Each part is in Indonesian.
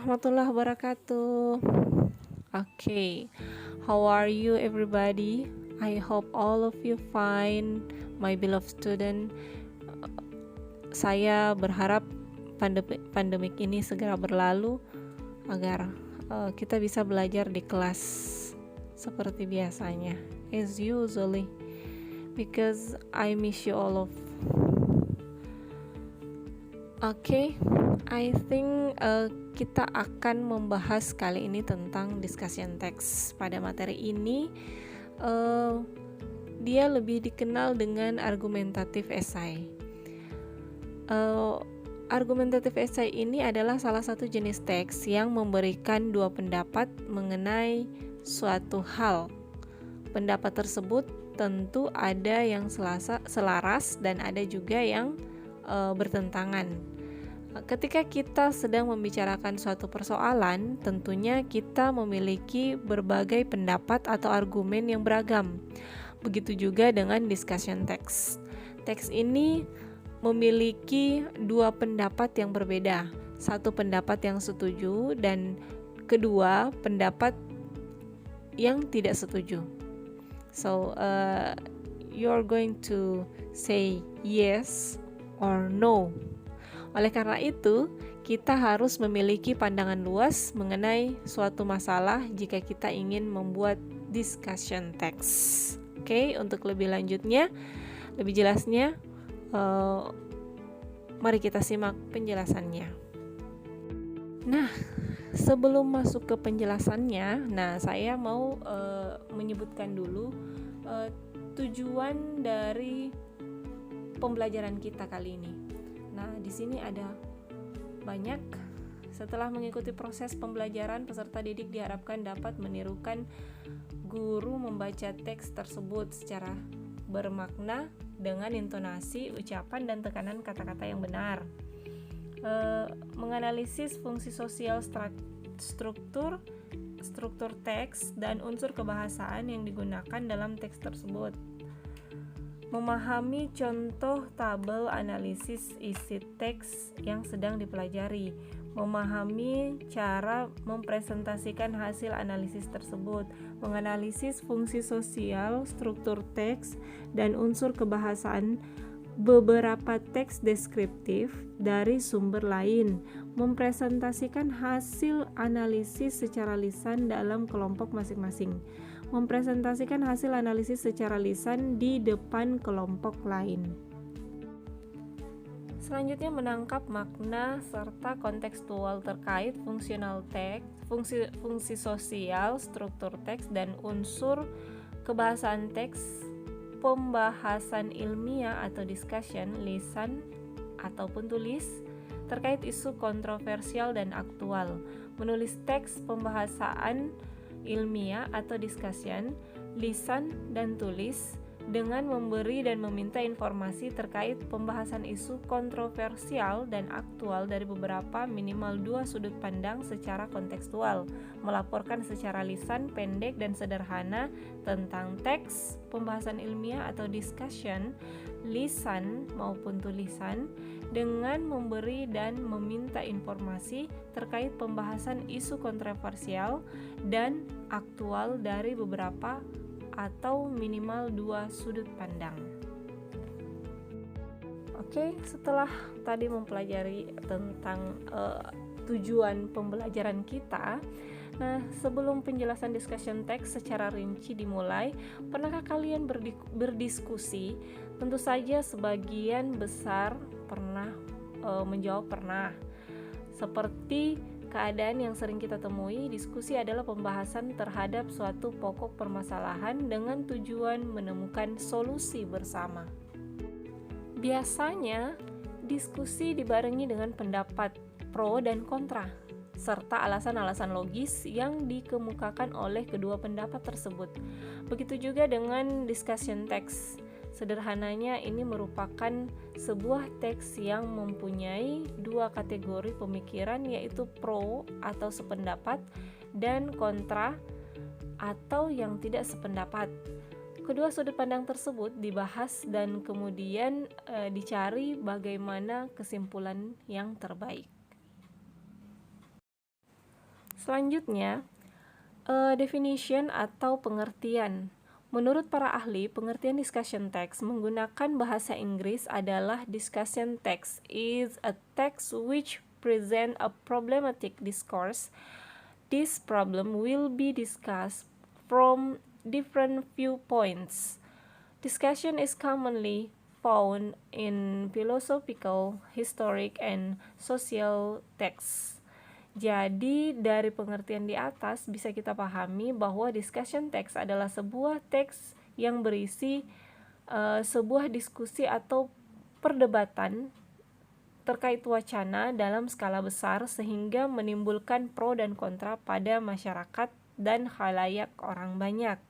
warahmatullahi wabarakatuh. Okay, how are you everybody? I hope all of you fine, my beloved student. Saya berharap pandemik ini segera berlalu agar kita bisa belajar di kelas seperti biasanya, as usually, because I miss you all of. Okay, I think kita akan membahas kali ini tentang discussion text. Pada materi ini, dia lebih dikenal dengan argumentative essay. Argumentative essay ini adalah salah satu jenis teks yang memberikan dua pendapat mengenai suatu hal. Pendapat tersebut tentu ada yang selaras dan ada juga yang bertentangan. Ketika kita sedang membicarakan suatu persoalan, tentunya kita memiliki berbagai pendapat atau argumen yang beragam. Begitu juga dengan discussion text. Teks ini memiliki dua pendapat yang berbeda. Satu pendapat yang setuju dan kedua pendapat yang tidak setuju. So, you're going to say yes or no. Oleh karena itu, kita harus memiliki pandangan luas mengenai suatu masalah jika kita ingin membuat discussion text. Oke, untuk lebih lanjutnya, lebih jelasnya, mari kita simak penjelasannya. Nah, sebelum masuk ke penjelasannya, saya mau menyebutkan dulu tujuan dari pembelajaran kita kali ini. Nah, di sini ada banyak. Setelah mengikuti proses pembelajaran, peserta didik diharapkan dapat menirukan guru membaca teks tersebut secara bermakna dengan intonasi, ucapan, dan tekanan kata-kata yang benar. Menganalisis fungsi sosial struktur teks dan unsur kebahasaan yang digunakan dalam teks tersebut. Memahami contoh tabel analisis isi teks yang sedang dipelajari. Memahami cara mempresentasikan hasil analisis tersebut. Menganalisis fungsi sosial, struktur teks, dan unsur kebahasaan beberapa teks deskriptif dari sumber lain. Mempresentasikan hasil analisis secara lisan dalam kelompok masing-masing. Mempresentasikan hasil analisis secara lisan di depan kelompok lain. Selanjutnya, menangkap makna serta kontekstual terkait fungsional teks, fungsi sosial, struktur teks, dan unsur kebahasaan teks, pembahasan ilmiah atau discussion, lisan ataupun tulis, terkait isu kontroversial dan aktual. Menulis teks pembahasan ilmiah atau discussion, lisan dan tulis dengan memberi dan meminta informasi terkait pembahasan isu kontroversial dan aktual dari beberapa minimal dua sudut pandang secara kontekstual, melaporkan secara lisan pendek dan sederhana tentang teks pembahasan ilmiah atau discussion, lisan maupun tulisan, dengan memberi dan meminta informasi terkait pembahasan isu kontroversial dan aktual dari beberapa atau minimal dua sudut pandang. Oke, setelah tadi mempelajari tentang tujuan pembelajaran kita, sebelum penjelasan discussion text secara rinci dimulai, pernahkah kalian berdiskusi? Tentu saja sebagian besar pernah menjawab pernah. Seperti keadaan yang sering kita temui, diskusi adalah pembahasan terhadap suatu pokok permasalahan dengan tujuan menemukan solusi bersama. Biasanya, diskusi dibarengi dengan pendapat pro dan kontra, serta alasan-alasan logis yang dikemukakan oleh kedua pendapat tersebut. Begitu juga dengan discussion text. Sederhananya, ini merupakan sebuah teks yang mempunyai dua kategori pemikiran, yaitu pro atau sependapat dan kontra atau yang tidak sependapat. Kedua sudut pandang tersebut dibahas dan kemudian dicari bagaimana kesimpulan yang terbaik. Selanjutnya, definition atau pengertian. Menurut para ahli, pengertian discussion text menggunakan bahasa Inggris adalah discussion text is a text which present a problematic discourse. This problem will be discussed from different viewpoints. Discussion is commonly found in philosophical, historic, and social texts. Jadi dari pengertian di atas bisa kita pahami bahwa discussion text adalah sebuah teks yang berisi sebuah diskusi atau perdebatan terkait wacana dalam skala besar sehingga menimbulkan pro dan kontra pada masyarakat dan khalayak orang banyak.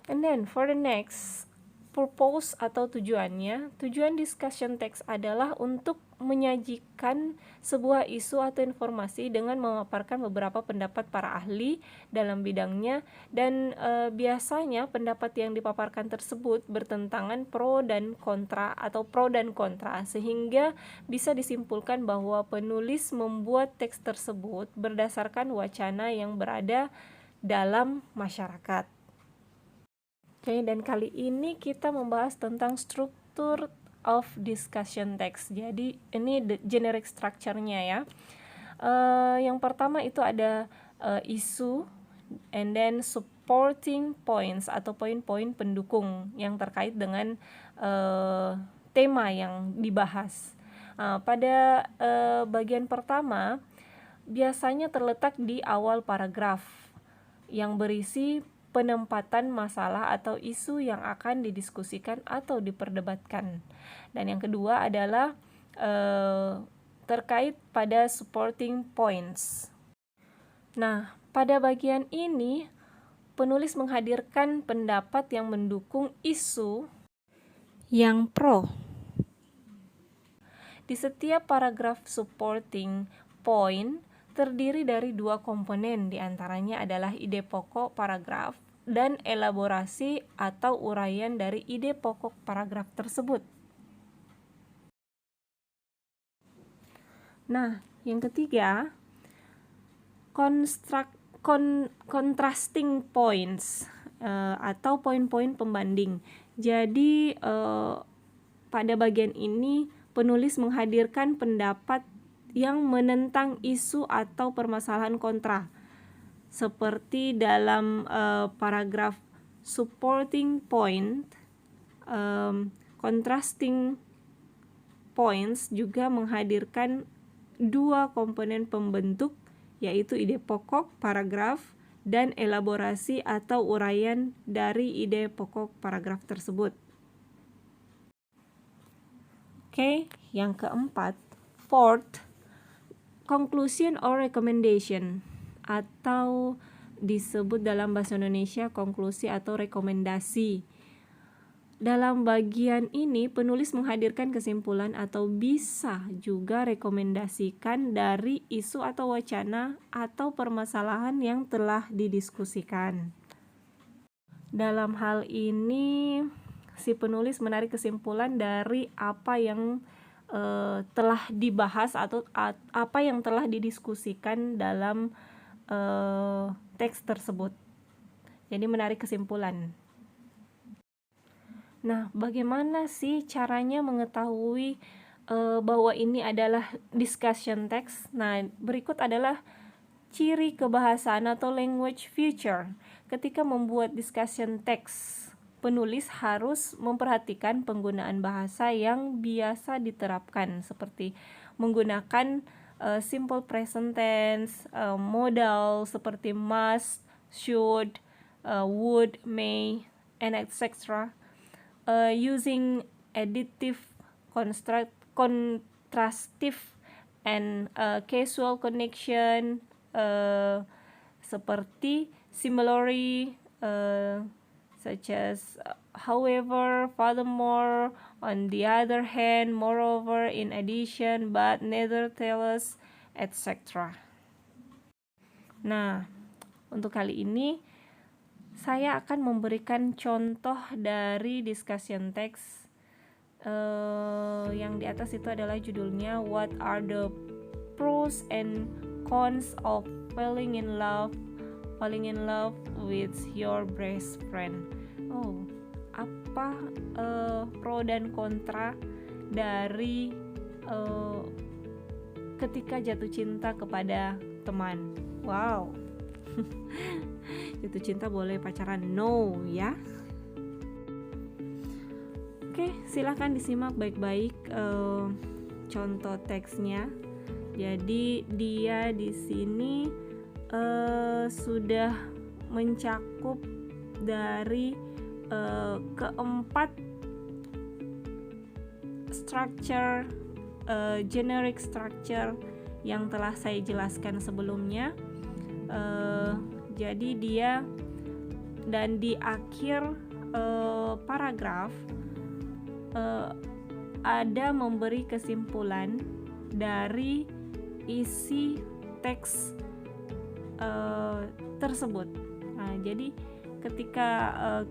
And then for the next, purpose atau tujuannya, tujuan discussion text adalah untuk menyajikan sebuah isu atau informasi dengan memaparkan beberapa pendapat para ahli dalam bidangnya, dan biasanya pendapat yang dipaparkan tersebut bertentangan pro dan kontra atau pro dan kontra, sehingga bisa disimpulkan bahwa penulis membuat teks tersebut berdasarkan wacana yang berada dalam masyarakat. Oke, dan kali ini kita membahas tentang struktur of discussion text. Jadi ini generic structure-nya ya. Yang pertama itu ada isu, and then supporting points atau poin-poin pendukung yang terkait dengan tema yang dibahas. Pada bagian pertama biasanya terletak di awal paragraf yang berisi penempatan masalah atau isu yang akan didiskusikan atau diperdebatkan. Dan yang kedua adalah terkait pada supporting points. Nah, pada bagian ini penulis menghadirkan pendapat yang mendukung isu yang pro. Di setiap paragraf supporting point terdiri dari dua komponen, diantaranya adalah ide pokok paragraf dan elaborasi atau uraian dari ide pokok paragraf tersebut. Nah, yang ketiga, contrasting points atau poin-poin pembanding. Jadi pada bagian ini penulis menghadirkan pendapat yang menentang isu atau permasalahan kontra, seperti dalam paragraf supporting point. Contrasting points juga menghadirkan dua komponen pembentuk, yaitu ide pokok paragraf dan elaborasi atau uraian dari ide pokok paragraf tersebut. Oke, yang keempat, fourth, conclusion or recommendation, atau disebut dalam bahasa Indonesia konklusi atau rekomendasi. Dalam bagian ini penulis menghadirkan kesimpulan atau bisa juga rekomendasikan dari isu atau wacana atau permasalahan yang telah didiskusikan. Dalam hal ini si penulis menarik kesimpulan dari apa yang telah dibahas atau apa yang telah didiskusikan dalam teks tersebut. Jadi menarik kesimpulan. Nah, bagaimana sih caranya mengetahui bahwa ini adalah discussion text? Nah, berikut adalah ciri kebahasaan atau language feature. Ketika membuat discussion text, penulis harus memperhatikan penggunaan bahasa yang biasa diterapkan, seperti menggunakan simple present tense, modal seperti must, should, would, may, and etc. Using additive, contrastive, and casual connection, seperti similarly, such as however, furthermore, on the other hand, moreover, in addition, but nevertheless, etc. Nah, untuk kali ini saya akan memberikan contoh dari discussion text. Yang di atas itu adalah judulnya What are the pros and cons of falling in love with your best friend. Apa pro dan kontra dari ketika jatuh cinta kepada teman? Wow. Jatuh cinta boleh, pacaran no ya. Oke, silahkan disimak baik-baik contoh teksnya. Jadi dia di sini sudah mencakup dari keempat structure, generic structure yang telah saya jelaskan sebelumnya. Jadi dia, dan di akhir paragraf ada memberi kesimpulan dari isi teks tersebut. Jadi ketika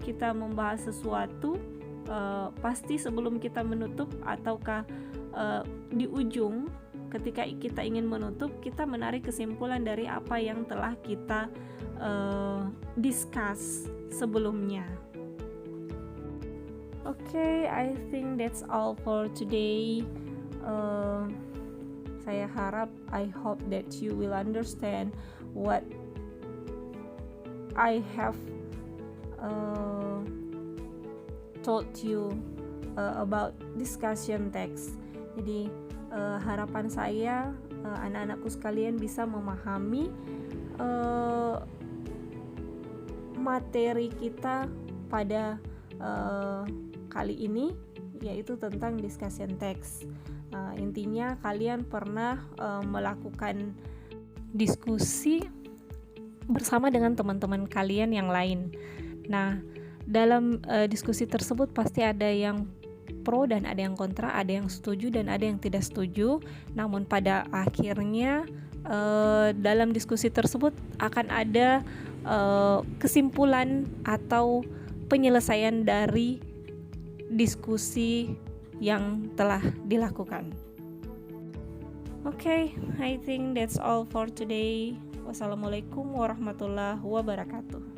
kita membahas sesuatu, pasti sebelum kita menutup ataukah di ujung ketika kita ingin menutup, kita menarik kesimpulan dari apa yang telah kita discuss sebelumnya. Okay, I think that's all for today. I hope that you will understand what I have told you about discussion text. Jadi harapan saya anak-anakku sekalian bisa memahami materi kita pada kali ini, yaitu tentang discussion text. Intinya kalian pernah melakukan diskusi bersama dengan teman-teman kalian yang lain. Nah, dalam diskusi tersebut pasti ada yang pro dan ada yang kontra, ada yang setuju dan ada yang tidak setuju. Namun pada akhirnya dalam diskusi tersebut akan ada kesimpulan atau penyelesaian dari diskusi yang telah dilakukan. Okay, I think that's all for today. Wassalamualaikum warahmatullahi wabarakatuh.